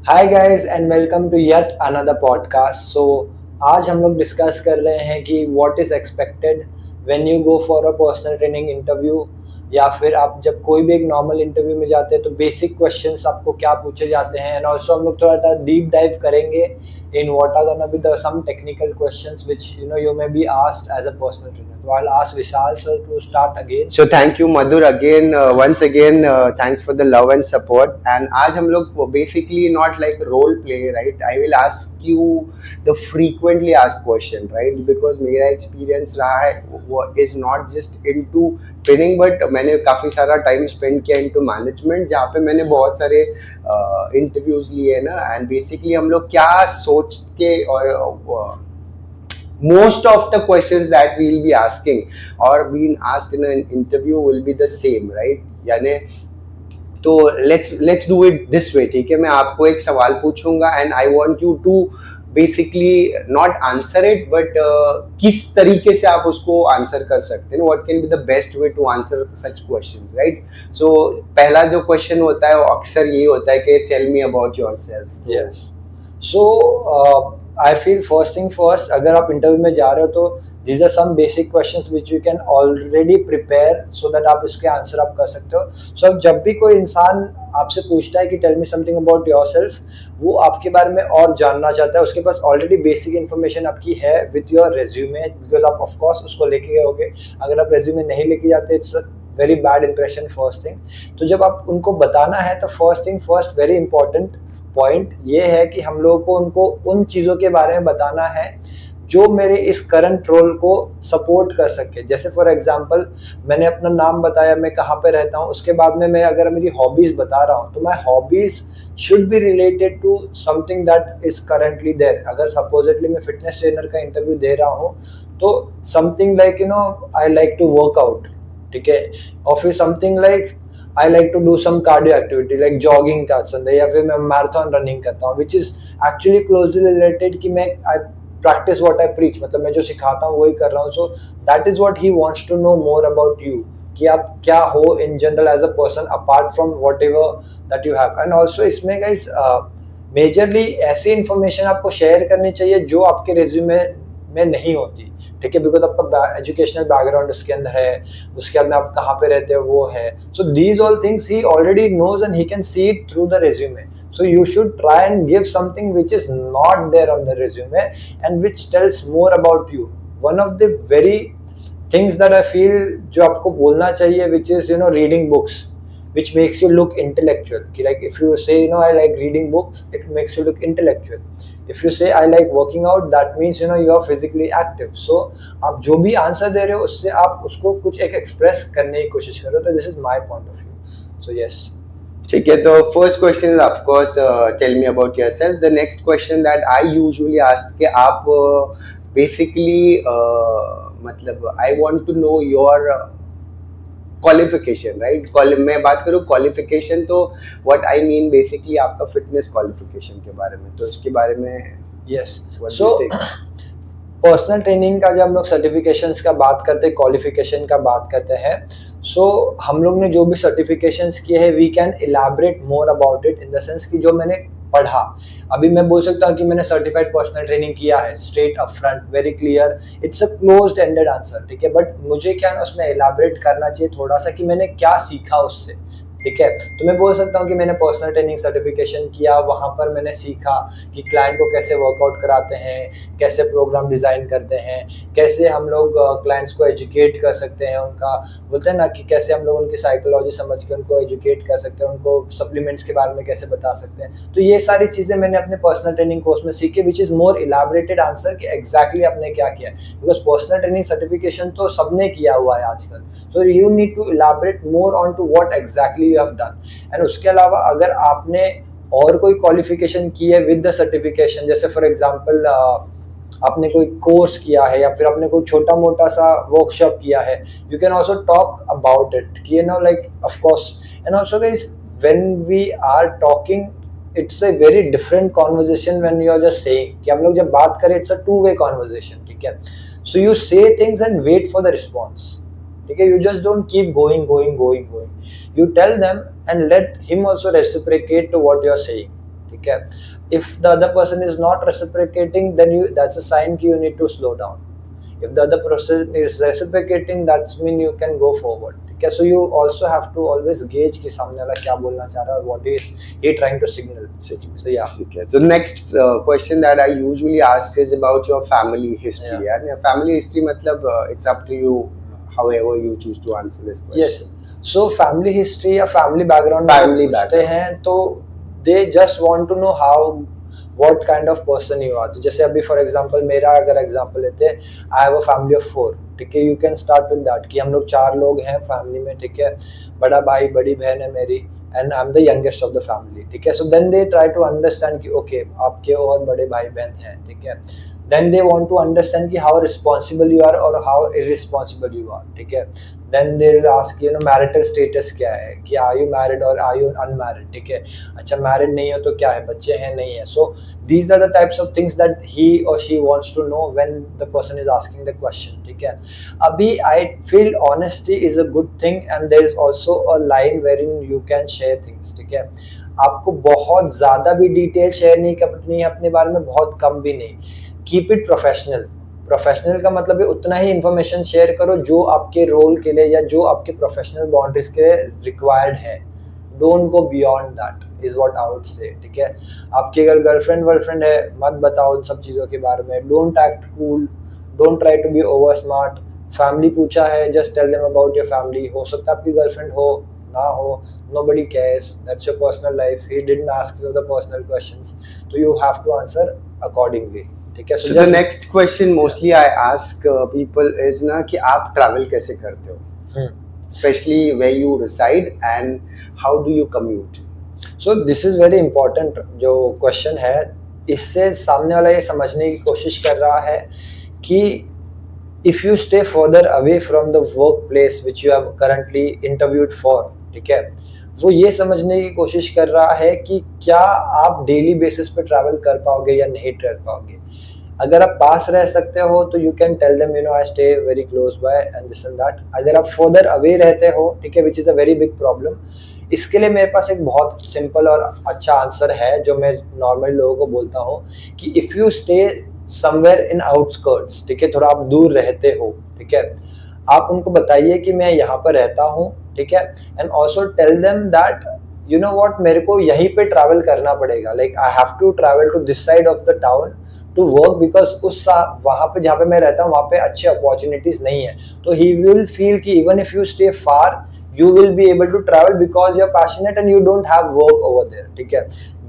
Hi guys and welcome to yet another podcast. आज हम लोग डिस्कस कर रहे हैं कि what is expected when you go for a personal training interview, या फिर आप जब कोई भी एक नॉर्मल इंटरव्यू में जाते हैं तो बेसिक क्वेश्चंस आपको क्या पूछे जाते हैं। एंड ऑल्सो हम लोग थोड़ा सा डीप डाइव करेंगे in what are gonna be the some technical questions which you may be asked as a personal trainer. So I'll ask Vishal sir to start again. So thank you Madhur again, once again, thanks for the love and support. And आज हम लोग basically not like role play, right? I will ask you the frequently asked question, right? Because मेरा experience रहा है वो is not just into training, but मैंने काफ़ी सारा time spend किया into management, जहाँ पे मैंने बहुत सारे interviews लिए ना, and basically हम लोग क्या सोच के और most of the questions that we'll be asking or being asked in an interview will be the same, right? यानी तो let's do it this way, ठीक है? मैं आपको एक सवाल पूछूंगा and I want you to basically not answer it, but किस तरीके से आप उसको आंसर कर सकते हैं, what can be the best way to answer such questions, right? So पहला जो क्वेश्चन होता है वो अक्सर ये होता है कि tell me about yourself. Yes. So I feel first thing first, अगर आप इंटरव्यू में जा रहे हो तो these are some basic questions which you can already prepare so that आप इसके आंसर आप कर सकते हो। So जब भी कोई इंसान आपसे पूछता है कि tell me something about yourself, वो आपके बारे में और जानना चाहता है, उसके पास ऑलरेडी बेसिक इन्फॉर्मेशन आपकी है विथ योर रेज्यूमे, बिकॉज आप ऑफ कोर्स उसको लेके गए होगे। अगर आप रेज्यूमे नहीं लेके जाते, it's very bad impression first thing. तो जब आप उनको बताना है तो first thing first, very important point ये है कि हम लोगों को उनको उन चीज़ों के बारे में बताना है जो मेरे इस करंट रोल को सपोर्ट कर सके। जैसे फॉर एग्जांपल मैंने अपना नाम बताया, मैं कहाँ पे रहता हूँ, उसके बाद में मैं अगर मेरी हॉबीज़ बता रहा हूँ तो my hobbies should be related to something that is currently there. अगर सपोजिटली मैं फिटनेस ट्रेनर का इंटरव्यू दे रहा हूँ तो something like I like to work out, ठीक है, और फिर something like I like to do some cardio activity like jogging का संदे, या फिर मैं मैराथन रनिंग करता हूँ, which is actually closely related कि मैं I practice what I preach, मतलब मैं जो सिखाता हूँ वही कर रहा हूँ। So that is what he wants to know more about you, कि आप क्या हो in general as a person apart from whatever that you have। And also इसमें guys मेजरली ऐसी इन्फॉर्मेशन आपको शेयर करनी चाहिए जो आपके रेज्यूमे में नहीं होती, ठीक है, बिकॉज आपका एजुकेशनल बैकग्राउंड उसके अंदर है, उसके बाद में आप कहाँ पे रहते हो वो है। So these all things he already knows and he can see it through the resume. So you should try and give something which is not there on the resume and which tells more about you. One of the very things that I feel जो आपको बोलना चाहिए which is reading books, which makes you look intellectual. Like if you say I like reading books, it makes you look intellectual. If you say I like working out, that means you are physically active. So आप जो भी answer दे रहे हो उससे आप उसको कुछ एक एक्सप्रेस करने की कोशिश करो। तो this is my point of view. So yes, ठीक है। तो first question is of course tell me about yourself. The next question that I usually ask कि आप बेसिकली मतलब I want to know your qualification, right? मैं बात करूँ qualification तो व्हाट आई मीन बेसिकली आपका फिटनेस क्वालिफिकेशन के बारे में, तो इसके बारे में यस। सो पर्सनल ट्रेनिंग का जब हम लोग सर्टिफिकेशंस का बात करते हैं, क्वालिफिकेशन का बात करते हैं, सो हम लोग ने जो भी सर्टिफिकेशंस किए हैं we can elaborate more about it in the sense कि जो मैंने पढ़ा, अभी मैं बोल सकता हूँ कि मैंने सर्टिफाइड पर्सनल ट्रेनिंग किया है, straight up front, very clear, it's a closed ended answer, ठीक है। बट मुझे क्या ना उसमें इलैबोरेट करना चाहिए थोड़ा सा कि मैंने क्या सीखा उससे, ठीक है। तो मैं बोल सकता हूँ कि मैंने पर्सनल ट्रेनिंग सर्टिफिकेशन किया, वहाँ पर मैंने सीखा कि क्लाइंट को कैसे वर्कआउट कराते हैं, कैसे प्रोग्राम डिज़ाइन करते हैं, कैसे हम लोग क्लाइंट्स को एजुकेट कर सकते हैं, उनका बोलते हैं ना कि कैसे हम लोग उनकी साइकोलॉजी समझ के उनको एजुकेट कर सकते हैं, उनको सप्लीमेंट्स के बारे में कैसे बता सकते हैं। तो ये सारी चीज़ें मैंने अपने पर्सनल ट्रेनिंग कोर्स में सीखी, which is more elaborated answer कि एग्जैक्टली आपने क्या किया, बिकॉज पर्सनल ट्रेनिंग सर्टिफिकेशन तो सबने किया हुआ है आजकल। So you need to elaborate more on to what exactly you have done। And उसके अलावा अगर आपने और कोई क्वालिफिकेशन की है विद द सर्टिफिकेशन, जैसे फॉर एग्जांपल आपने कोई कोर्स किया है या फिर आपने कोई छोटा मोटा सा वर्कशॉप किया है, you can also talk about it कि like of course. And also guys when we are talking it's a very different conversation when you are just saying कि हम लोग जब बात करें it's a two way conversation, ठीक है। So you say things and wait for the response, ठीक है। You just don't keep going. You tell them and let him also reciprocate to what you're saying, ठीक है. If the other person is not reciprocating, then that's a sign कि you need to slow down. If the other person is reciprocating, that's mean you can go forward. ठीक है. So you also have to always gauge कि सामने वाला क्या बोलना चाह रहा है और what is he trying to signal. So yeah. Okay. So next question that I usually ask is about your family history. Yeah. And family history मतलब it's up to you however you choose to answer this question. Yes. So family history या family background Family पूछते हैं तो they just want to know how what kind of person you are. तो जैसे अभी for example मेरा अगर example लेते हैं, I have a family of 4, ठीक है. You can start with that कि हम लोग 4 लोग हैं फैमिली में, ठीक है. बड़ा भाई बड़ी बहन है मेरी and I am the youngest of the family, ठीक है. So then they try to understand कि ओके आपके और बड़े भाई बहन हैं, ठीक है. Then they want to understand कि हाउ रिस्पॉन्सिबल यू आर और हाउ इररिस्पॉन्सिबल यू आर, ठीक है. Then they will ask you know marital status क्या है, कि आर यू मैरिड और आर यू अनमैरिड, ठीक है. अच्छा मैरिड नहीं हो तो क्या है, बच्चे हैं नहीं है. So these are the types of things that he और she wants to know when the person is asking the question, ठीक है. अभी I feel honesty is a good thing and there is also a line wherein you can share things, ठीक है. आपको बहुत ज़्यादा भी डिटेल शेयर नहीं करनी है अपने बारे में, बहुत कम भी नहीं. Keep it professional. प्रोफेशनल का मतलब है उतना ही इंफॉर्मेशन शेयर करो जो आपके रोल के लिए या जो आपके प्रोफेशनल बाउंड्रीज के रिक्वायर्ड है. Don't go beyond that is what I would से, ठीक है. आपकी अगर गर्लफ्रेंड वर्लफ्रेंड है मत बताओ उन सब चीज़ों के बारे में. Don't act cool, don't try to be over smart. Family पूछा है, just tell them about your family. हो सकता है आपकी गर्लफ्रेंड हो ना हो, nobody cares, that's your personal life. He didn't ask you the personal questions, so you have to answer accordingly, ठीक है. So the next question mostly I ask people is ना कि आप travel कैसे करते हो, especially where you reside and how do you commute. So this is very important जो question है. इससे सामने वाला ये समझने की कोशिश कर रहा है कि if you stay further away from the workplace which you have currently interviewed for, ठीक है, वो ये समझने की कोशिश कर रहा है कि क्या आप डेली बेसिस पे ट्रैवल कर पाओगे या नहीं कर पाओगे. अगर आप पास रह सकते हो तो you can tell them you know I stay very close by and this and that. अगर आप फर्दर अवे रहते हो, ठीक है, which is a very big problem. इसके लिए मेरे पास एक बहुत सिंपल और अच्छा आंसर है जो मैं नॉर्मली लोगों को बोलता हूँ कि if you stay somewhere in outskirts, ठीक है, थोड़ा आप दूर रहते हो, ठीक है, आप उनको बताइए कि मैं यहाँ पर रहता हूँ, ठीक है. And also tell them that you know what मेरे को यहीं पे ट्रैवल करना पड़ेगा. Like I have to travel to this side of the town to work because वहाँ पे जहाँ पे मैं रहता हूँ वहाँ पे अच्छे अपॉर्चुनिटीज नहीं है. तो ही विल फील कि even if you stay far you will be able to travel because you're passionate and you don't have work over there, ठीक है.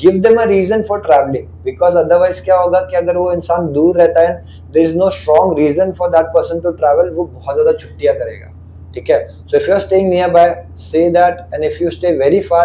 Give them a reason for traveling because otherwise क्या होगा कि अगर वो इंसान दूर रहता है there is no strong reason for that person to travel, वो बहुत ज़्यादा छुट्टियाँ करेगा, ठीक है. So if you're staying nearby, say that, and if you stay very far,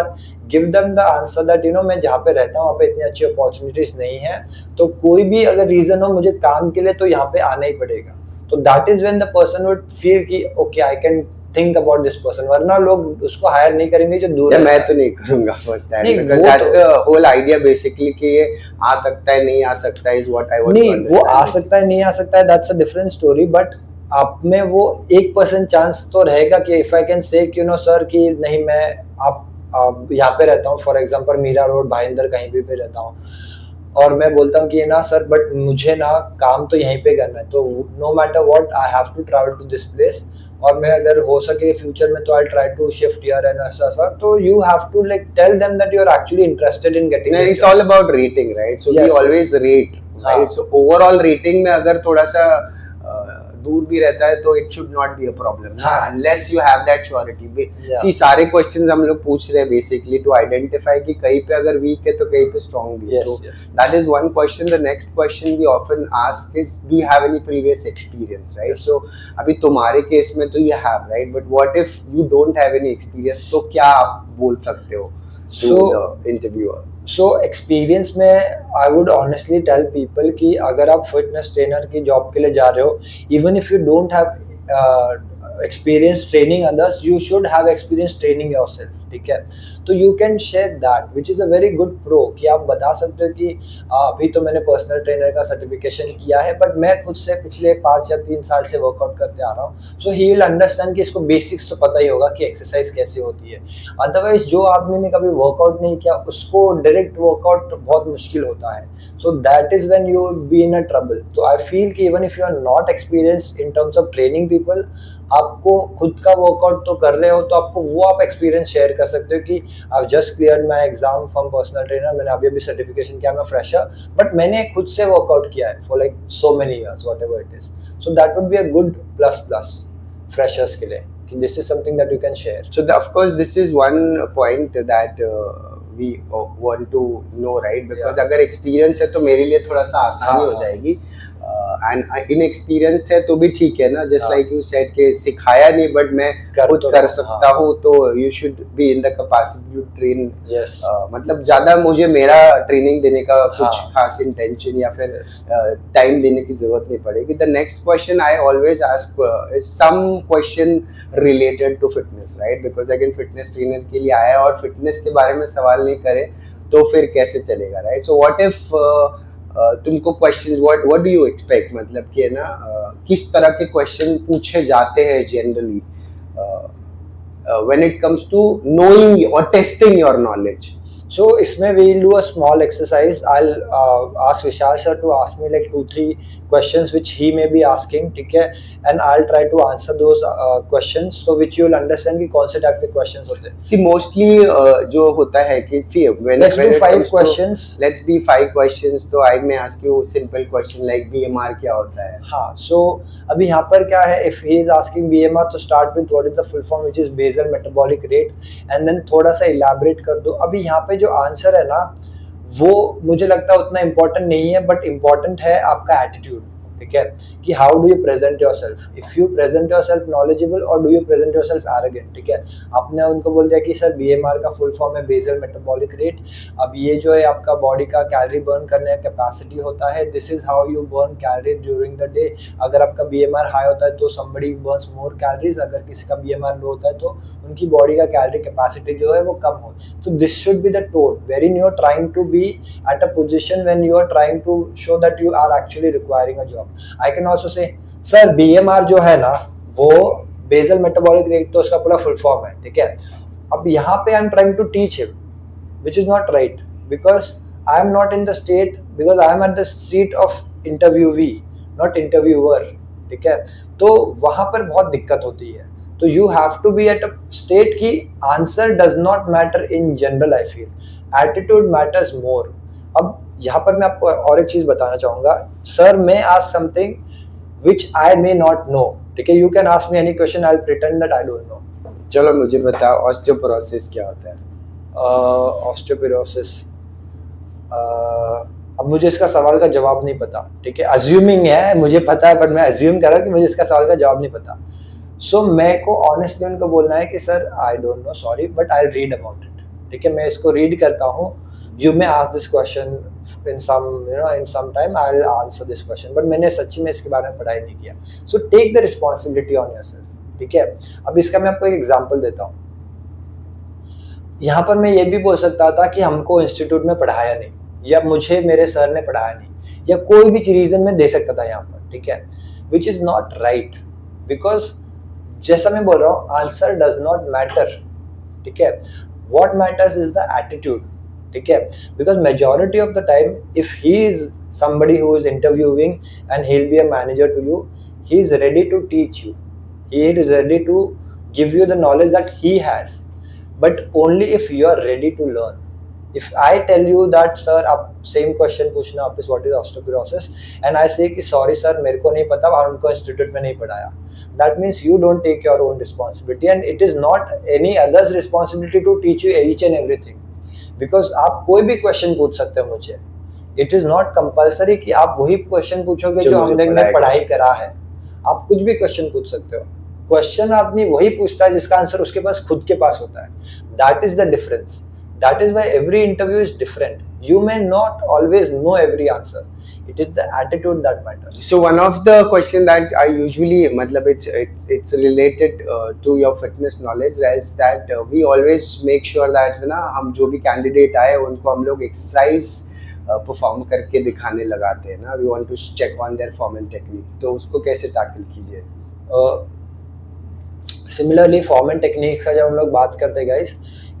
give them the answer that you know मैं जहाँ पे रहता हूँ वहाँ पे इतनी अच्छी अपॉर्चुनिटीज नहीं है, तो कोई भी अगर रीजन हो मुझे काम के लिए तो यहाँ पे आना ही पड़ेगा. तो that is when the person would feel कि okay I can think about this person. वरना लोग उसको हायर नहीं करेंगे जो दूर है. मैं तो नहीं करूंगा फर्स्ट टाइम नहीं, because that's the whole idea basically कि ये आ सकता है नहीं आ सकता है is what I want to understand. नहीं, वो आ सकता है नहीं आ सकता है that's a different story, but आप में वो 1% चांस तो रहेगा कि if I can say कि you know sir कि नहीं मैं आप यहाँ पे रहता हूँ, for example Mira road Bhayandar कहीं भी रहता हूँ और मैं बोलता हूँ कि ये ना सर बट मुझे ना काम तो यहीं पे करना है, तो no matter what I have to travel to this place, और मैं अगर हो सके फ्यूचर में तो I try to shift here and ऐसा. तो you have to like tell them that you are actually interested in getting. It's all about rating, right? So we always rate, right? So overall rating में अगर थोड़ा सा दूर भी रहता है तो it should not be a problem unless you have that surety. See सारे क्वेश्चंस हम लोग पूछ रहे हैं बेसिकली टू आइडेंटिफाई कि कहीं पे अगर वीक है तो कहीं पे स्ट्रांग भी है. तो that is one question. The next question we often ask is do you have any previous experience, right? So अभी तुम्हारे केस में तो you have, right, but what if you don't have any experience, तो क्या आप बोल सकते हो to the interviewer? So experience में I would honestly tell people कि अगर आप फिटनेस ट्रेनर की जॉब के लिए जा रहे हो, even if you don't have experience training others, you should have experience training yourself, ठीक है, तो you can share that which is a very good pro कि आप बता सकते हो कि अभी तो मैंने पर्सनल ट्रेनर का सर्टिफिकेशन किया है बट मैं खुद से पिछले 5 या 3 साल से वर्कआउट करते आ रहा हूँ, सो ही विल अंडरस्टैंड कि इसको बेसिक्स तो पता ही होगा कि एक्सरसाइज कैसे होती है। अदरवाइज जो आदमी ने कभी वर्कआउट नहीं किया उसको डायरेक्ट वर्कआउट बहुत मुश्किल होता है, so that is when you be in a trouble. तो आई फील कि even if you are not experienced in terms of training people, आपको खुद का वर्कआउट तो कर रहे हो तो आपको वो आप एक्सपीरियंस शेयर कर सकते हो कि I just clear my exam from personal trainer, मैंने अभी अभी सर्टिफिकेशन किया, मैं फ्रेशर बट मैंने खुद से वर्कआउट किया है for like so many years what ever it is, so that would be a good plus plus freshers के लिए कि this is something that you can share. So of course this is one point that we want to know, right? Because Yeah. अगर experience है तो मेरे लिए थोड़ा सा आसानी हाँ, हो जाएगी, and inexperienced है तो भी ठीक है ना, just हाँ. like you said कि सिखाया नहीं but मैं कर खुद तो कर रहा, सकता हाँ. हूँ, तो you should be in the capacity to train. Yes. मतलब ज़्यादा मुझे मेरा ट्रेनिंग देने का कुछ हाँ. खास इंटेंशन या फिर टाइम देने की जरूरत नहीं पड़ेगी। The next question I always ask is some question related to fitness, right? Because again fitness trainer के लिए आया और फिटनेस के बारे में सवाल नहीं करे तो फिर कैसे चलेगा, राइट? सो व्हाट इफ तुमको question what do you expect, मतलब कि ना किस तरह के क्वेश्चन पूछे जाते हैं generally when it comes to knowing और टेस्टिंग योर नॉलेज? So इसमें we'll do a small exercise. I'll ask Vishal sir to ask me like 2-3 questions which he may be asking, ठीक है, and I'll try to answer those questions, so which you'll understand कि कौन से type के questions होते हैं। See mostly जो होता है कि Let's do 5 questions. Let's be 5 questions. तो I may ask you simple question like BMR क्या होता है? हाँ, so अभी यहाँ पर क्या है, if he is asking BMR तो start with what is the full form which is basal metabolic rate, and then थोड़ा सा elaborate कर दो। अभी यहाँ पे जो आंसर है ना वो मुझे लगता है उतना इम्पोर्टेंट नहीं है, बट इम्पोर्टेंट है आपका एटीट्यूड, ठीक है, कि how do you present yourself, if you present yourself knowledgeable और do you present yourself arrogant, ठीक है। आपने उनको बोल दिया कि सर बीएमआर का फुल फॉर्म है बेसल मेटाबॉलिक रेट, अब ये जो है आपका बॉडी का कैलोरी बर्न करने का कैपेसिटी होता है, this is how you burn calorie during the day. अगर आपका बीएमआर हाई होता है तो समबडी बर्न्स मोर कैलोरीज, अगर किसी का बीएमआर लो होता है तो उनकी बॉडी का कैलोरी कैपेसिटी जो है वो कम हो। तो this should be the tone very you are trying to be at a position when you are trying to show that you are actually requiring a job. I can also say sir BMR जो है ना वो basal metabolic rate, तो उसका पूरा full form है, ठीक है। अब यहाँ पे I am trying to teach him which is not right, because I am not in the state, because I am at the seat of interviewee not interviewer, ठीक है। तो वहां पर बहुत दिक्कत होती है। तो you have to be at a state की answer does not matter in general, I feel attitude matters more. अब यहाँ पर मैं आपको और एक चीज बताना चाहूंगा, सर मैं ask something which I may not know, ठीक है, you can ask me any question, I'll pretend that I don't know। चलो मुझे बताओ ऑस्टियोपोरोसिस क्या होता है? ऑस्टियोपोरोसिस, अब मुझे इसका सवाल का जवाब नहीं पता, ठीक है, अज्यूमिंग है, मुझे पता है बट मैं अज्यूम कर रहा हूँ कि मुझे इसका सवाल का जवाब नहीं पता। सो मेरे को ऑनेस्टली उनको बोलना है कि sir I don't know, sorry, but I read about it, ठीक है, मैं इसको रीड करता हूँ। You may ask this question in some time I'll answer this question, but मैंने सच्ची में इसके बारे में पढ़ाई नहीं किया। So take the responsibility on yourself, ठीक है। अब इसका मैं आपको एक एग्जांपल देता हूँ। यहाँ पर मैं ये भी बोल सकता था कि हमको इंस्टीट्यूट में पढ़ाया नहीं, या मुझे मेरे सर ने पढ़ाया नहीं, या कोई भी रीजन में दे सकता था यहाँ पर, ठीक है, which is not right, because जैसा मैं बोल रहा हूँ आंसर डज नॉट मैटर, ठीक है, what matters is the attitude, ठीक है, because majority of the time if he is somebody who is interviewing and he'll be a manager to you, he is ready to teach you, he is ready to give you the knowledge that he has, but only if you are ready to learn. If I tell you that sir आप same question पूछना वापस what is osteoporosis and I say कि sorry sir मेरे को नहीं पता, हमको institute में नहीं पढ़ाया, that means you don't take your own responsibility and it is not any other's responsibility to teach you each and everything, because आप कोई भी क्वेश्चन पूछ सकते हो मुझे, इट इज नॉट कंपल्सरी कि आप वही क्वेश्चन पूछोगे जो हमने पढ़ाई करा है, आप कुछ भी क्वेश्चन पूछ सकते हो। क्वेश्चन आदमी वही पूछता है जिसका आंसर उसके पास खुद के पास होता है, that is the difference, that is why every interview is different. You may not always know every answer. It is the attitude that matters. So one of the question that I usually, matlab it's related to your fitness knowledge, is that we always make sure that ना हम जो भी candidate आए उनको हम लोग exercise perform करके दिखाने लगाते हैं ना. We want to check on their form and techniques. तो उसको कैसे tackle कीजिए? Similarly, form and techniques का जब हम लोग बात करते हैं guys,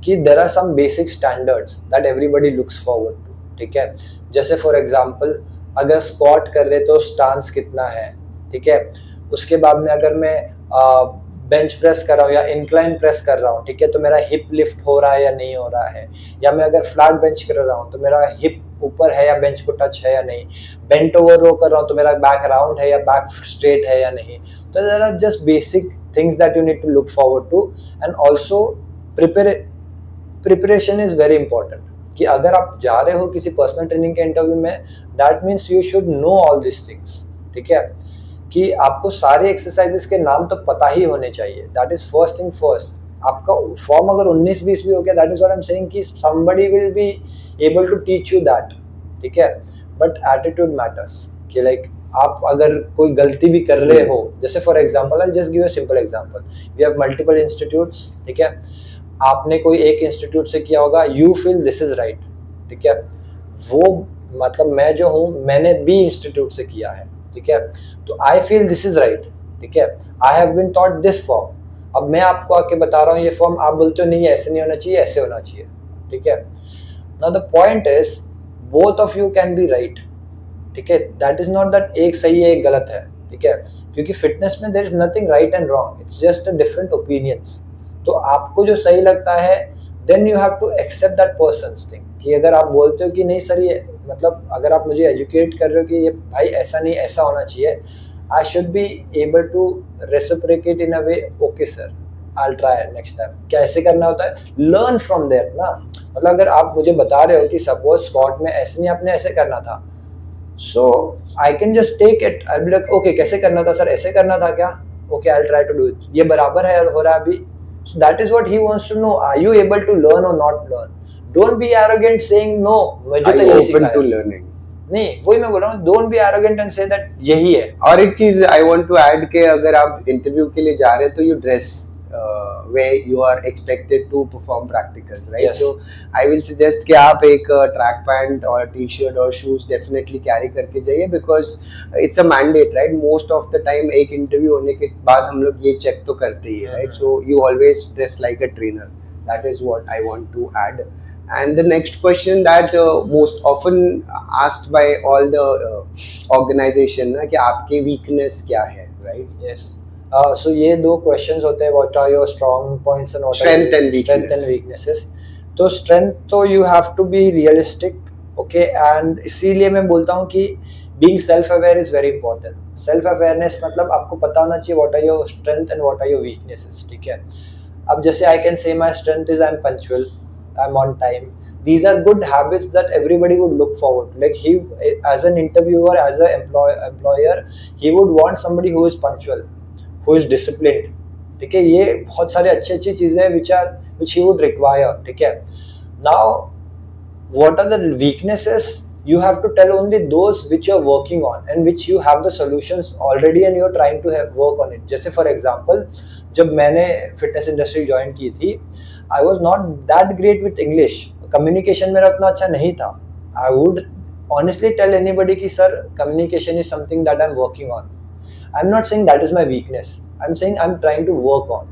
कि there are some basic standards that everybody looks forward to. ठीक है, जैसे for example अगर स्क्वाट कर रहे तो स्टांस कितना है, ठीक है. उसके बाद में अगर मैं बेंच प्रेस कर रहा हूँ या इंक्लाइन प्रेस कर रहा हूँ, ठीक है, तो मेरा हिप लिफ्ट हो रहा है या नहीं हो रहा है. या मैं अगर फ्लैट बेंच कर रहा हूँ तो मेरा हिप ऊपर है या बेंच को टच है या नहीं. बेंट ओवर रो कर रहा हूँ तो मेरा बैक राउंड है या बैक स्ट्रेट है या नहीं. तो there are just basic things that you need to look forward to. And also preparation is very important. कि अगर आप जा रहे हो किसी पर्सनल ट्रेनिंग के इंटरव्यू में, that means you should know all this things. ठीक है, कि आपको सारे एक्सरसाइजेस के नाम तो पता ही होने चाहिए. That is first thing first. आपका फॉर्म अगर 19-20 भी हो गया, that is what I am saying कि somebody will be able to teach you that. ठीक है, बट एटीट्यूड मैटर्स. कि लाइक आप अगर कोई गलती भी कर रहे हो, जैसे for example I just give a simple example. We have multiple institutes. ठीक है, आपने कोई एक इंस्टीट्यूट से किया होगा, you feel this is right. ठीक है, वो मतलब मैं जो हूँ मैंने बी इंस्टीट्यूट से किया है. ठीक है, तो I feel this is right. ठीक है, I have been taught this form. अब मैं आपको आके बता रहा हूँ ये फॉर्म, आप बोलते हो नहीं ऐसे नहीं होना चाहिए, ऐसे होना चाहिए. ठीक है, now the point is both of you can be right. ठीक है, दैट इज नॉट दैट एक सही है एक गलत है. ठीक है, क्योंकि फिटनेस में there is nothing right and wrong, it's just a different opinions. तो आपको जो सही लगता है, then you have to accept that person's thing. कि अगर आप बोलते हो कि नहीं सर ये मतलब अगर आप मुझे एजुकेट कर रहे हो कि ये भाई ऐसा नहीं ऐसा होना चाहिए, I should be able to reciprocate in a way. Okay sir, I will try next time. कैसे करना होता है, लर्न फ्रॉम देयर ना. मतलब अगर आप मुझे बता रहे हो कि सपोज स्क्वाट में ऐसे नहीं आपने ऐसे करना था, so I can just take it. I will be like okay कैसे करना था सर, ऐसे करना था क्या, okay I will try to do it. ये बराबर है हो रहा है अभी. So that is what he wants to know. Are you able to learn or not learn? Don't be arrogant saying no. मुझे तो यही open to learning. नहीं, वही मैं बोल रहा हूँ. Don't be arrogant and say that यही है. और एक चीज I want to add कि अगर आप इंटरव्यू के लिए जा रहे हैं तो you dress where you are expected to perform practicals, right? Yes. So I will suggest कि आप एक track pant और t-shirt और shoes definitely carry करके जाइए, because it's a mandate, right? Most of the time एक interview होने के बाद हम लोग ये check तो करते ही हैं, right? So you always dress like a trainer. That is what I want to add. And the next question that most often asked by all the organization ना कि आपके weakness क्या है, right? Yes. So ये दो questions होते हैं. What are your strong points and what Strength are your and strength and weakness. weaknesses? तो strength तो you have to be realistic, okay? And इसीलिए मैं बोलता हूँ कि being self-aware is very important. Self-awareness मतलब आपको पता होना चाहिए what are your strength and what are your weaknesses. ठीक है, अब जैसे I can say my strength is I'm punctual, I'm on time. These are good habits that everybody would look forward to. Like he, as an interviewer, as an employer, he would want somebody who is punctual, who is disciplined. ठीक है, ये बहुत सारे अच्छी चीजें which he would require. ठीक है, now what are the weaknesses? You have to tell only those which you are working on and which you have the solutions already and you are trying to work on it. जैसे for example, जब मैंने fitness industry join की थी, I was not that great with English. Communication मेरा उतना अच्छा नहीं था. I would honestly tell anybody कि sir, communication is something that I'm working on. I'm not saying that is my weakness. I'm saying I'm trying to work on.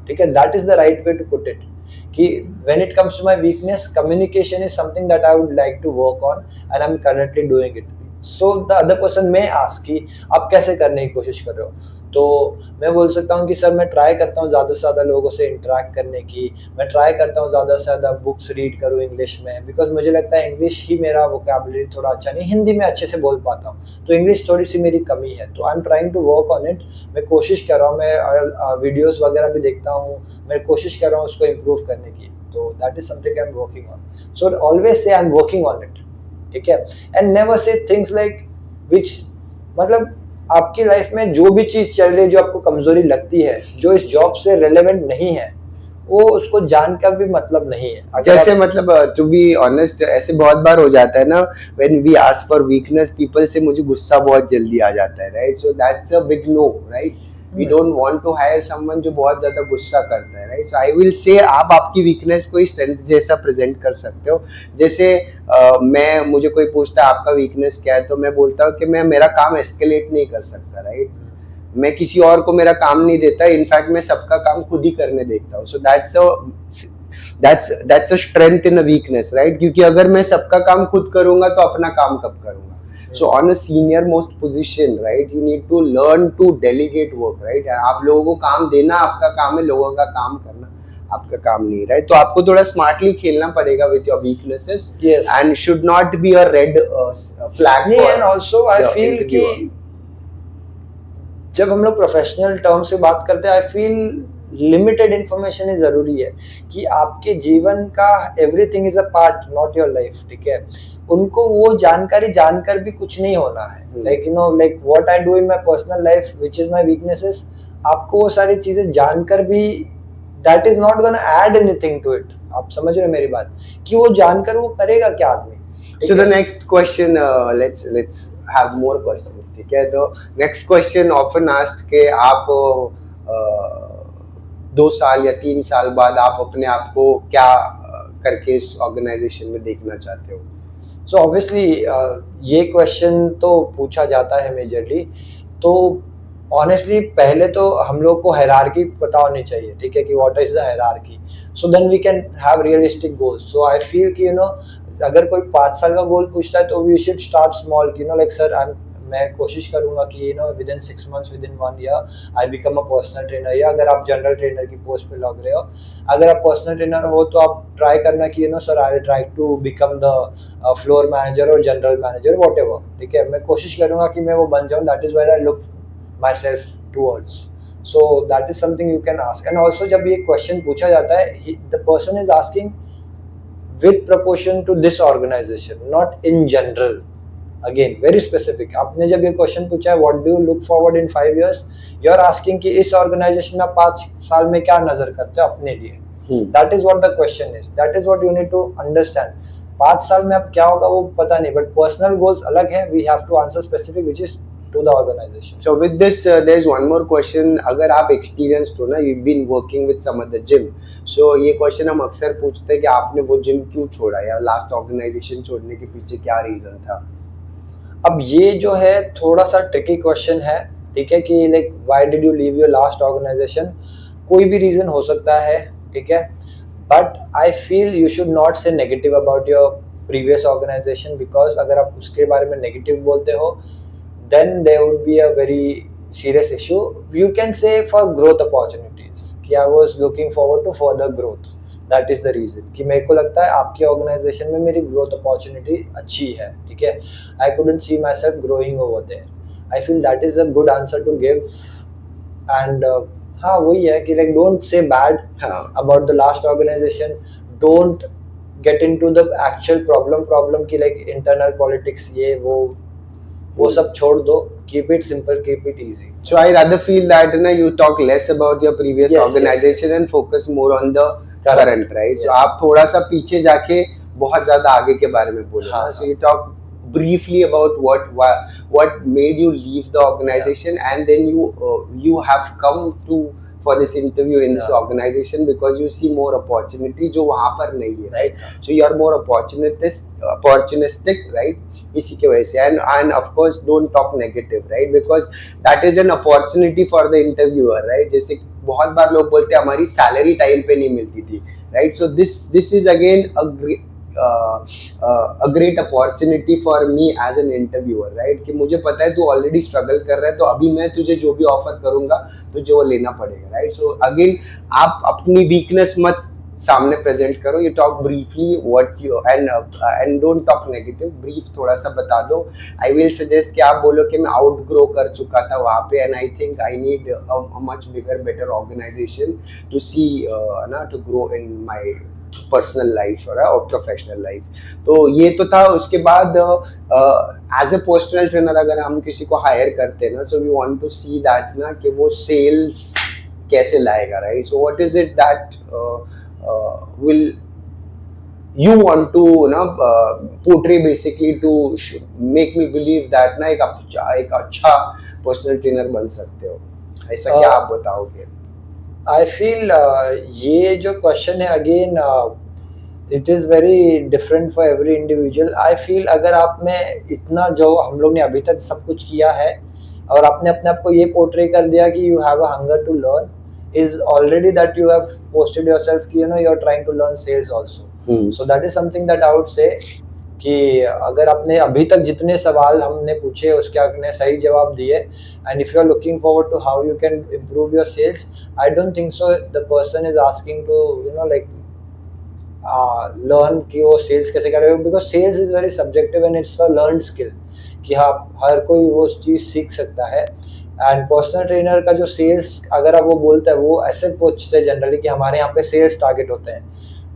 ठीक है, that is the right way to put it. कि when it comes to my weakness, communication is something that I would like to work on and I'm currently doing it. So the other person may ask कि आप कैसे करने की कोशिश कर रहे हो. तो मैं बोल सकता हूँ कि सर मैं ट्राई करता हूँ ज़्यादा से ज़्यादा लोगों से इंटरेक्ट करने की. मैं ट्राई करता हूँ ज़्यादा से ज़्यादा बुक्स रीड करूँ इंग्लिश में, बिकॉज मुझे लगता है इंग्लिश ही मेरा वोकैबुलरी थोड़ा अच्छा नहीं, हिंदी में अच्छे से बोल पाता हूँ, तो इंग्लिश थोड़ी सी मेरी कमी है. तो I am trying to work on it. मैं कोशिश कर रहा हूँ, मैं वीडियोज़ वगैरह भी देखता हूँ, मैं कोशिश कर रहा हूँ उसको इम्प्रूव करने की. तो that is something I am working on. So always say I am working on it. ठीक है, and never say things like which, मतलब आपकी लाइफ में जो भी चीज़ चल रही है जो आपको कमज़ोरी लगती है, जो इस जॉब से रेलेवेंट नहीं है, वो उसको जानकर भी मतलब नहीं है। अगर जैसे आप, मतलब टू बी ऑनेस्ट ऐसे बहुत बार हो जाता है ना, when we ask for weakness people से मुझे गुस्सा बहुत जल्दी आ जाता है, right? So that's a big no, right? We don't want to hire someone जो बहुत ज्यादा गुस्सा करता है, right? So I will say आप आपकी वीकनेस को स्ट्रेंथ जैसा प्रेजेंट कर सकते हो। जैसे मैं मुझे कोई पूछता है आपका वीकनेस क्या है, तो मैं बोलता हूँ कि मैं मेरा काम एस्केलेट नहीं कर सकता, राइट? मैं किसी और को मेरा काम नहीं देता, इनफैक्ट मैं सबका काम खुद ही करने देखता हूँ। सो that's a strength in a weakness, right? क्योंकि अगर मैं सबका काम खुद करूंगा तो अपना काम कब करूंगा? So on a senior most position, right, you need to learn to delegate work, right? आप लोगों को काम देना आपका काम है, लोगों का काम करना आपका काम नहीं, राइट? तो आपको थोड़ा स्मार्टली खेलना पड़ेगा with your weaknesses, Yes. and should not be a red flag नहीं, for and also I the feel कि interviewer. जब हम लोग प्रोफेशनल टर्म से बात करते हैं, आई फील लिमिटेड इंफॉर्मेशन ही ज़रूरी है कि आपके जीवन का everything is a part, not your life, ठीक है? उनको वो जानकारी जानकर भी कुछ नहीं होना है। Like you know, like what I do in my personal life which is my weaknesses, आपको वो सारी चीज़ें जानकर भी that is not gonna add anything to it. आप समझ रहे हो मेरी बात, कि वो जानकर वो करेगा क्या आदमी? So the next question, let's have more questions, ठीक है? तो next question often asked कि आप 2 साल या 3 साल बाद आप अपने आप को क्या करके इस ऑर्गेनाइजेशन में देखना चाहते हो? सो ऑब्वियसली ये क्वेश्चन तो पूछा जाता है मेजरली। तो ऑनेस्टली पहले तो हम लोग को हायरार्की पता होनी चाहिए, ठीक है, कि what is the hierarchy, so then we can have realistic goals. So I feel कि यू नो, अगर कोई 5 साल का गोल पूछता है तो we should start small, you know, like sir मैं कोशिश करूंगा कि you know within 6 months, within 1 year I become a personal trainer. या अगर आप जनरल ट्रेनर की पोस्ट पे लग रहे हो, अगर आप पर्सनल ट्रेनर हो तो आप ट्राई करना कि you know sir I try to become the floor manager और जनरल मैनेजर, वॉट एवर, ठीक है? मैं कोशिश करूंगा कि मैं वो बन जाऊँ, that is where I look myself towards. So that is something you can ask. And also जब ये क्वेश्चन पूछा जाता है, the person is asking with proportion to this organization, not in general. Again, very specific. आपने जब ये question पूछा है what do you look forward in 5 years, you are asking कि इस ऑर्गेनाइजेशन में आप 5 साल में क्या नजर करते हो अपने लिए। That is what the question is. That is what you need to understand. 5 साल में अब क्या होगा वो पता नहीं, but personal goals अलग हैं. We have to answer specific, which is to the organization. So with this, there's one more question. अगर आप experienced हो ना, you've been working with some other gym. So ये क्वेश्चन हम अक्सर पूछते हैं कि आपने वो जिम क्यों छोड़ा या लास्ट ऑर्गेनाइजेशन छोड़ने के पीछे क्या रीजन था? अब ये जो है थोड़ा सा ट्रिकी क्वेश्चन है, ठीक है, कि like why did you leave your last organization? कोई भी रीजन हो सकता है, ठीक है, but I feel you should not say negative about your previous organization, because अगर आप उसके बारे में नेगेटिव बोलते हो then there would be a very serious issue. You can say for growth opportunities कि I was looking forward to further growth, that is the reason कि मेरे को लगता है आपकी ऑर्गेनाइजेशन में मेरी ग्रोथ अपॉर्चुनिटी अच्छी है, ठीक है। I couldn't see myself growing over there. I feel that is a good answer to give. And हाँ, वही है कि like don't say bad about the last organisation, don't get into the actual problem की like internal politics, ये वो सब छोड़ दो। Keep it simple, keep it easy. So I rather feel that you talk less about your previous Yes, organization yes. and focus more on the current, right? So Yes. आप थोड़ा सा पीछे जाके बहुत ज्यादा आगे के बारे में बोले। हाँ, So you talk briefly about what made you leave the organization, and then you have come to for this interview in this organization because you see more opportunity जो वहाँ पर नहीं है, right? So you are more opportunistic, right? इसी के वजह से, and of course don't talk negative, right? Because that is an opportunity for the interviewer, right? जैसे बहुत बार लोग बोलते हैं हमारी सैलरी टाइम पे नहीं मिलती थी, right? So this is again a great opportunity for me as an interviewer, right? कि मुझे पता है तू ऑलरेडी स्ट्रगल कर रहा है, तो अभी मैं तुझे जो भी ऑफर करूंगा तुझे वो लेना पड़ेगा, राइट? सो अगेन आप अपनी वीकनेस मत सामने प्रेजेंट करो, you talk briefly what you and don't talk negative, brief थोड़ा सा बता दो। आई विल सजेस्ट कि आप बोलो कि मैं आउट ग्रो कर चुका था वहाँ पे, and I think I need a much bigger better organisation to see to grow in my personal life और प्रोफेशनल लाइफ। तो ये तो था। उसके बाद एज ए पर्सनल ट्रेनर अगर हम किसी को हायर करते हैं ना, so we want to see that ना कि वो सेल्स कैसे लाएगा, right? So what is it that will you want to portray basically to make me believe that ना एक अच्छा पर्सनल ट्रेनर बन सकते हो, ऐसा क्या आप बताओगे? I feel ये जो क्वेश्चन है again it is very different for every individual. I feel अगर आप में इतना जो हम लोग ने अभी तक सब कुछ किया है और आपने अपने आप को ये पोर्ट्रे कर दिया कि you have a hunger to learn, is already that you have posted yourself कि you are trying to learn sales also. So that is something that I would say कि अगर आपने अभी तक जितने सवाल हमने पूछे उसके आपने सही जवाब दिए, and if you are looking forward to how you can improve your sales, I don't think so the person is asking to like learn कि वो सेल्स कैसे करेगा, because sales is very subjective and it's a learn skill कि हाँ हर कोई वो चीज़ सीख सकता है. एंड पर्सनल ट्रेनर का जो सेल्स अगर आप वो बोलता है वो ऐसे पूछते हैं जनरली कि हमारे यहाँ पे सेल्स टारगेट होते हैं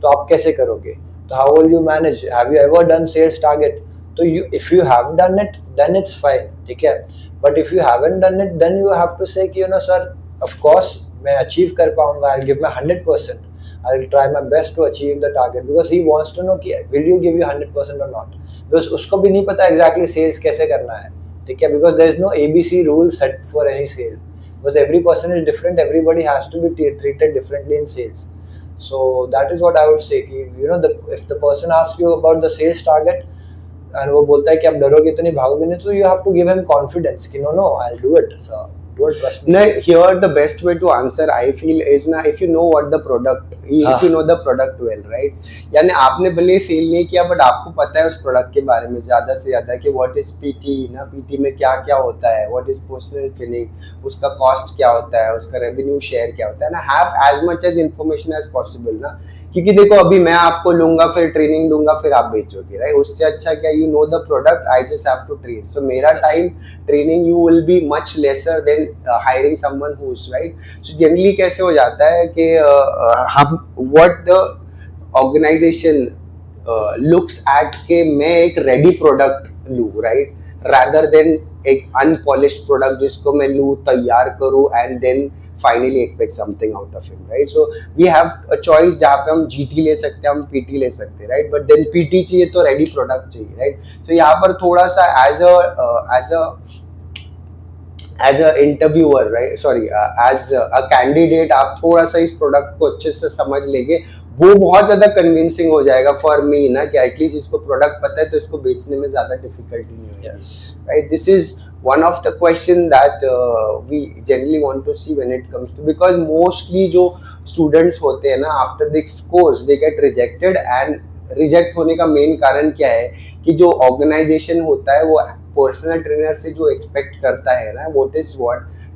तो आप कैसे करोगे, तो how will you manage, have you ever done sales target, तो you if you have done it then it's fine, ठीक है. But if you haven't done it then you have to say कि सर ऑफ कोर्स मैं achieve कर पाऊंगा, I give my 100%, I will try my best to achieve the target, because he wants to know कि will you give you 100% or not, because उसको भी नहीं पता exactly sales कैसे करना है, ठीक है. because there is no ABC rule set for any sale, because every person is different, everybody has to be treated differently in sales. So that is what I would say कि if the person asks you about the sales target and वो बोलता है कि आप डरोगे तो नहीं भागोगे नहीं, तो you have to give him confidence कि no I'll do it, so don't trust me. No, here the best way to answer I feel is ना if you know what the product, if you know the product well, right? यानी आपने भले cell नहीं किया but आपको पता है उस प्रोडक्ट के बारे में ज़्यादा से ज़्यादा कि what is PT ना, PT में क्या क्या होता है, what is personal training, उसका कॉस्ट क्या होता है, उसका रेवेन्यू शेयर क्या होता है ना. have as much as information as possible ना, क्योंकि देखो अभी मैं आपको लूंगा फिर ट्रेनिंग दूंगा फिर आप बेचोगे, राइट? उससे अच्छा क्या you know the product, I just have to train. So मेरा time training you will be much lesser than hiring someone who is, right? So generally कैसे हो जाता है कि हम what the organization looks at के मैं एक रेडी प्रोडक्ट लूँ, राइट, रादर देन एक अनपॉलिश्ड प्रोडक्ट जिसको मैं लूँ तैयार करूँ and then finally expect something out of him, right? So we have a choice जहाँ पे हम GT ले सकते हैं, हम PT ले सकते हैं, right? But then PT चाहिए तो ready product चाहिए, right? So यहाँ पर थोड़ा सा as a interviewer, right? Sorry, as a candidate आप थोड़ा सा इस product को अच्छे से समझ लेंगे, वो बहुत ज़्यादा कन्विंसिंग हो जाएगा फॉर मी ना कि एटलीस्ट इसको प्रोडक्ट पता है तो इसको बेचने में ज़्यादा डिफिकल्टी नहीं होगी, right? This is one of the question that we generally want to see when it comes to, because mostly जो students होते हैं ना after this course they get rejected, and reject होने का मेन कारण क्या है कि जो organization होता है वो personal trainer से जो expect करता है ना,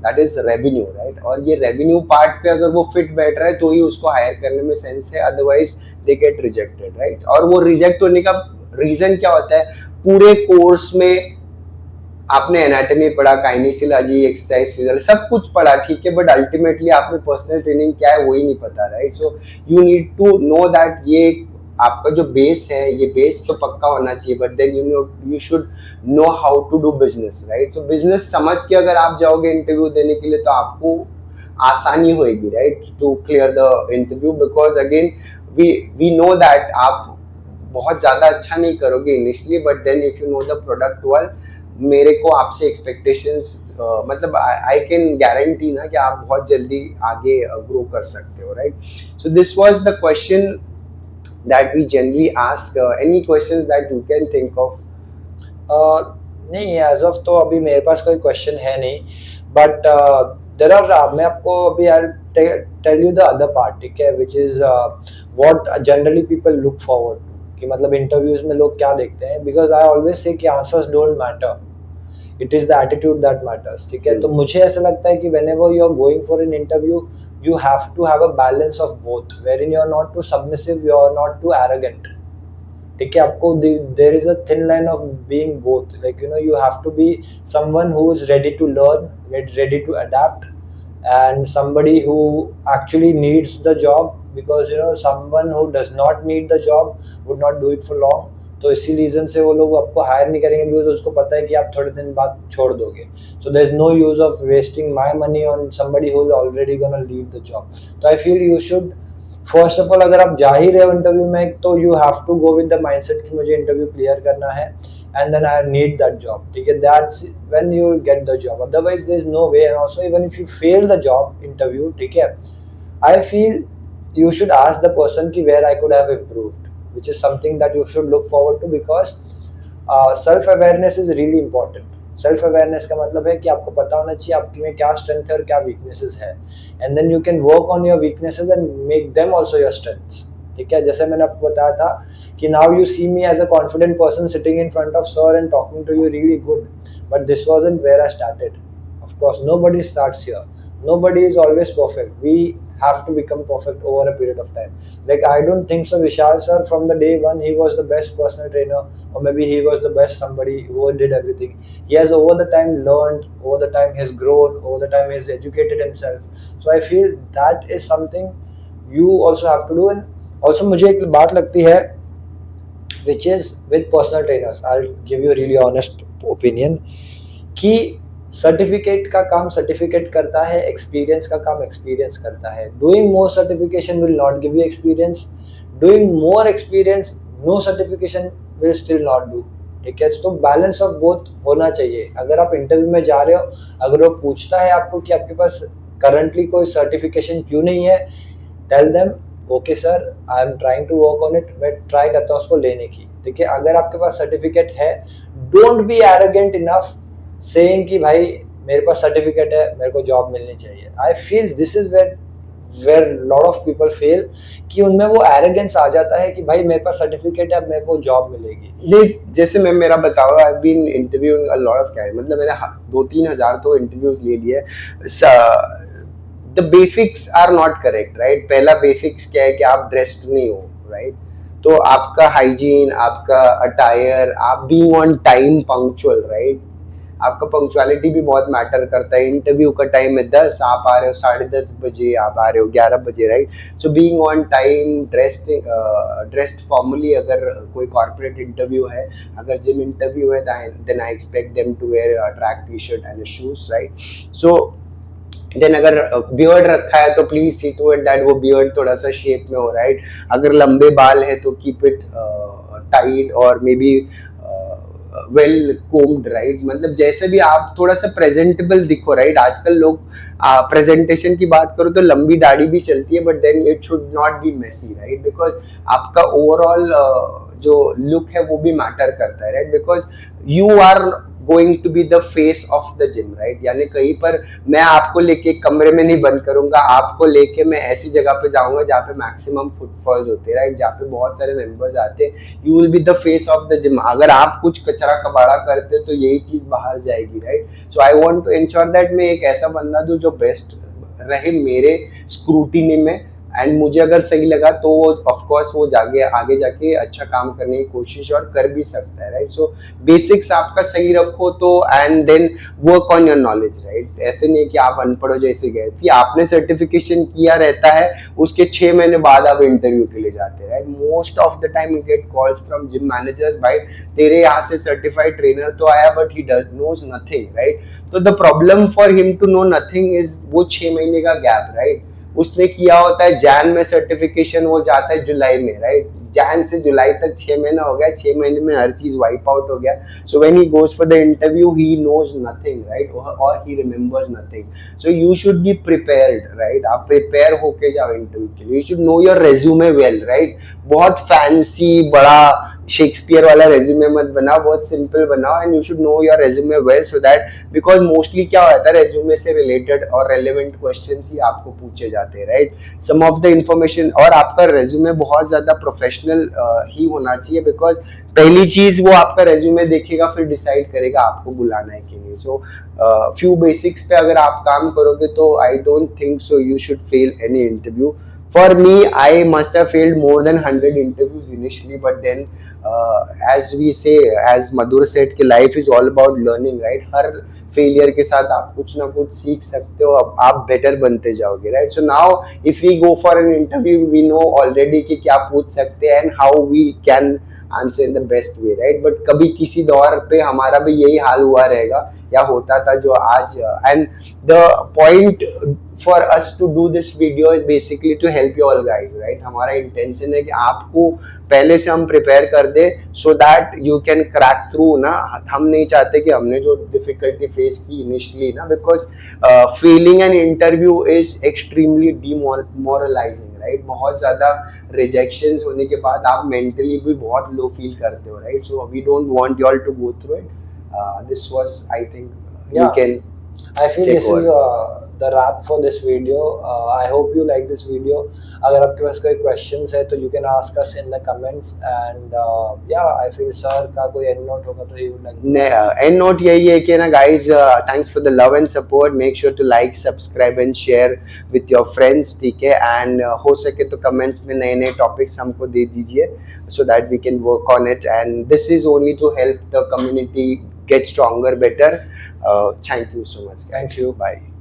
that is revenue, right? और ये revenue part पे अगर वो fit बैठ रहा है तो ही उसको hire करने में sense है, otherwise they get rejected, right? और वो reject होने का reason क्या होता है, पूरे course में आपने एनाटॉमी पढ़ा, काइनेसियोलॉजी, एक्सरसाइज, फिजिकल सब कुछ पढ़ा, ठीक है, बट अल्टीमेटली आपने पर्सनल ट्रेनिंग क्या है वही नहीं पता, right? So you need to know that ये आपका जो बेस है ये बेस तो पक्का होना चाहिए, but then you should know how to do business, right? So business समझ के अगर आप जाओगे इंटरव्यू देने के लिए तो आपको आसानी होएगी, right, to clear the interview, because again we know that आप बहुत ज़्यादा अच्छा नहीं करोगे initially, but then if you know the product well, मेरे को आपसे एक्सपेक्टेशंस मतलब आई कैन गारंटी ना कि आप बहुत जल्दी आगे ग्रो कर सकते हो, right? So this was the question that we generally ask. Any questions that you can think of? नहीं, एज ऑफ तो अभी मेरे पास कोई क्वेश्चन है नहीं, बट देयर आर, मैं आपको अभी I tell you the other part, ठीक है, which is what generally people look forward to, कि मतलब इंटरव्यूज में लोग क्या देखते हैं, बिकॉज आई ऑलवेज से कि answers don't matter, it is the attitude that matters, ठीक है. तो मुझे ऐसा लगता है कि whenever you are going for an interview you have to have a balance of both, wherein you are not too submissive, you are not too arrogant, ठीक है. आपको there is a thin line of being both, like you have to be someone who is ready to learn, ready to adapt, and somebody who actually needs the job, because someone who does not need the job would not do it for long. तो इसी reason से वो लोग आपको higher नहीं करेंगे, because उसको पता है कि आप थोड़े दिन बाद छोड़ दोगे. So there is no use of wasting my money on somebody who is already gonna leave the job. तो I feel you should first of all, अगर आप जा ही रहे हो इंटरव्यू में, तो you have to go with the mindset कि मुझे इंटरव्यू क्लियर करना है and then I need that job. ठीक है, that's when you will get the job. Otherwise there is no way. And also even if you fail the job interview, ठीक है, I feel you should ask the person कि where I could have improved, which is something that you should look forward to, because self awareness is really important. Self awareness का मतलब है कि आपको पता होना चाहिए आपकी में क्या स्ट्रेंथ है और क्या वीकनेसेस है, and then you can work on your weaknesses and make them also your strengths. ठीक है, जैसे मैंने आपको बताया था कि now you see me as a confident person sitting in front of sir and talking to you really good, but this wasn't where I started. Of course nobody starts here, nobody is always perfect. We have to become perfect over a period of time. Like I don't think so Vishal sir from the day one he was the best personal trainer, or maybe he was the best somebody who did everything. He has over the time learned, over the time he has grown, over the time he has educated himself. So I feel that is something you also have to do. And also मुझे एक बात लगती है which is with personal trainers, I'll give you a really honest opinion, कि certificate का काम certificate करता है, एक्सपीरियंस का काम एक्सपीरियंस करता है. Doing more certification will not give you experience, doing more experience no certification will still not do. ठीक है, तो बैलेंस ऑफ बोथ होना चाहिए. अगर आप इंटरव्यू में जा रहे हो, अगर वो पूछता है आपको कि आपके पास करंटली कोई सर्टिफिकेशन क्यों नहीं है, tell them okay sir I am trying to work on it, मैं ट्राई करता हूँ उसको लेने की. ठीक है, अगर आपके पास सर्टिफिकेट है, don't be arrogant enough saying कि भाई मेरे पास सर्टिफिकेट है, मेरे को जॉब मिलनी चाहिए. I feel this is where lot of people fail, कि उनमें वो एरोगेंस आ जाता है कि भाई मेरे पास सर्टिफिकेट है, अब मेरे को जॉब मिलेगी. ये जैसे मैं मेरा बताऊँ, I been interviewing a lot of candidate, मतलब मैंने 2-3 हज़ार तो इंटरव्यूज ले लिए. The basics are not correct, right. पहला बेसिक्स क्या है कि आप ड्रेस्ड नहीं हो, राइट. तो आपका हाइजीन, आपका अटायर, आप being on time, punctual, right. आपका पंक्चुअलिटी भी बहुत मैटर करता है. इंटरव्यू का टाइम है 10, आप आ रहे हो 10:30 बजे, आप आ रहे हो 11 बजे, right. So being on time, dressed formally. अगर कोई कॉर्पोरेट इंटरव्यू है, अगर जिम इंटरव्यू है, then I expect them to wear a track T shirt and shoes, right. So then अगर बियर्ड रखा है तो please see to it that वो बियर्ड थोड़ा सा शेप में हो, राइट. अगर लंबे बाल है तो कीप इट टाइट और may be well combed, right. मतलब जैसे भी आप थोड़ा सा प्रेजेंटेबल दिखो, राइट. आजकल लोग प्रेजेंटेशन की बात करो तो लंबी दाढ़ी भी चलती है, but then it should not be messy, right. Because आपका ओवरऑल जो लुक है वो भी मैटर करता है, right. Because you are going to be the face of the gym, right. यानी कहीं पर मैं आपको लेके कमरे में नहीं बंद करूंगा, आपको लेके मैं ऐसी जगह पे जाऊंगा जहाँ पे मैक्सिमम फुटफॉल्स होते हैं, राइट. जहाँ पे बहुत सारे मेंबर्स आते हैं. You will B the face of the gym. अगर आप कुछ कचरा कबाड़ा करते तो यही चीज बाहर जाएगी, right. So I want to ensure that मैं एक ऐसा बंदा दूं जो बेस्ट रहे मेरे स्क्रूटिनी में, एंड मुझे अगर सही लगा तो ऑफ कोर्स वो आगे जाके अच्छा काम करने की कोशिश और कर भी सकता है, राइट. सो बेसिक्स आपका सही रखो तो, and then work on your knowledge, right. ऐसे नहीं कि आप अनपढ़ जैसे गए कि आपने सर्टिफिकेशन किया रहता है, उसके 6 महीने बाद आप इंटरव्यू के लिए जाते हैं, right. Most of the time you get calls from gym managers, भाई तेरे यहाँ से सर्टिफाइड ट्रेनर तो आया but he knows nothing, right. तो the problem for him to know nothing is वो 6 महीने का गैप, राइट. उसने किया होता है जैन में सर्टिफिकेशन, वो जाता है जुलाई में, राइट. जैन से जुलाई तक 6 महीना हो गया, 6 महीने में हर चीज वाइप आउट हो गया. So when he goes for the interview he knows nothing, right, और he remembers nothing. So you should be prepared, right. आप प्रिपेयर होके जाओ इंटरव्यू के लिए. You should know your resume well, right. बहुत फैंसी बड़ा शेक्सपियर वाला रेज्यूमे मत बनाओ, बहुत सिंपल बनाओ, and you should know your resume well, so that because mostly क्या होता है रेज्यूमे से रिलेटेड और रेलेवेंट क्वेश्चंस ही आपको पूछे जाते हैं, right. Some of the information, और आपका रेज्यूमे बहुत ज्यादा प्रोफेशनल ही होना चाहिए, बिकॉज पहली चीज वो आपका रेज्यूमे देखेगा फिर डिसाइड करेगा आपको बुलाना है कि नहीं. सो फ्यू बेसिक्स पे अगर आप काम करोगे तो आई don't think so you should fail any interview. For me, I must have failed more than 100 interviews initially, but then as we say, as Madhur said, कि life is all about learning, right? Her failure के साथ आप कुछ ना कुछ सीख सकते हो, आप better बनते जाओगे, right? So now, if we go for an interview, we know already कि क्या पूछ सकते हैं and how we can answer in the best way, right? But कभी किसी दौर पे हमारा भी यही हाल हुआ रहेगा या होता था जो आज. And the point for us to do this video is basically to help you all guys, right? हमारा इंटेंशन है कि आपको पहले से हम प्रिपेयर कर दे so that you can crack through ना. हम नहीं चाहते कि हमने जो डिफिकल्टी फेस की इनिशियली ना, because failing an interview is extremely demoralising, right? बहुत ज्यादा रिजेक्शंस होने के बाद आप मेंटली भी बहुत लो फील करते हो, right? So we don't want you all to go through it. This was, I think, you can I feel take this over. is the wrap for this video. I hope you like this video. अगर आपके पास कोई questions है तो you can ask us in the comments and yeah, I feel sir का कोई end note होगा तो he would like. End note यही है कि ना guys, thanks for the love and support. Make sure to like, subscribe and share with your friends, ठीक है? And हो सके तो comments में नए नए topics हमको दे दीजिए so that we can work on it. And this is only to help the community get stronger, better. Thank you so much, guys. Thank you. Bye.